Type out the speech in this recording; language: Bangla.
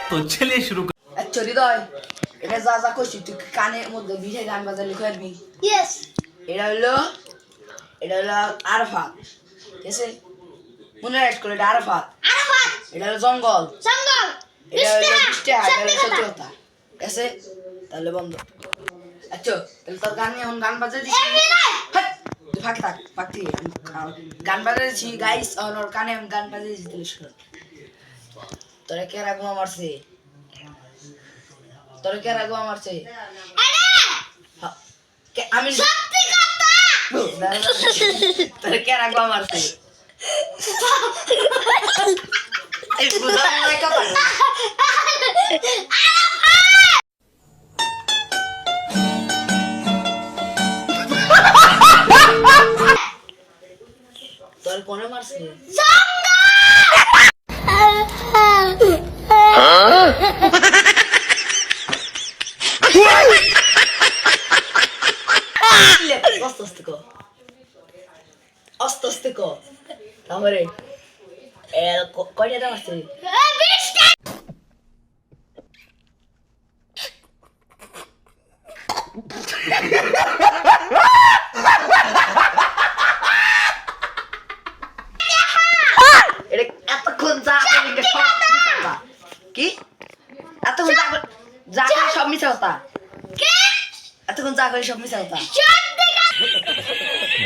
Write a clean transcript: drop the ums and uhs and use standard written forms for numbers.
तो चलिए शुरू আচ্ছা হৃদয় এটা যা যা করছিস তুই কানের মধ্যে ভিজে গান বাজালে লিখে আসবি ইয়েস এটা হলো আরাফাত ঠিক আছে মনে রাখ করে এটা আরাফাত আরাফাত এটা হলো জঙ্গল জঙ্গল এটা হলো মিষ্টা মিষ্টা এটা হলো সত্যি কথা সত্যি কথা ঠিক আছে তাহলে বন্ধ আচ্ছা তাহলে তোর গান এখন গান বাজাই দিছি হাট, তুই ফাঁকে থাক ফাঁকি গান বাজাই দিছি গাইস ওর কানে আমি গান বাজাই দিছি তাহলে শুন তোরা কে রাগমা মারছে তোরা কে রাগমা মারছে আরে হ্যাঁ, আমি সত্যি কথা তোরা কে রাগমা মারছে এই বুঝা নাই কথা তোর কোনে মারছে আস্তে আস্তে কো আস্তে আস্তে কো তারপরে কয়টা দাম আছে মিষ্টা এটা এতক্ষণ যা করে সব মিথ্যা কথা। কি এতক্ষণ যা করে সব মিথ্যা কথা কে এতক্ষণ যা করে সব মিথ্যা কথা সত্যি কথা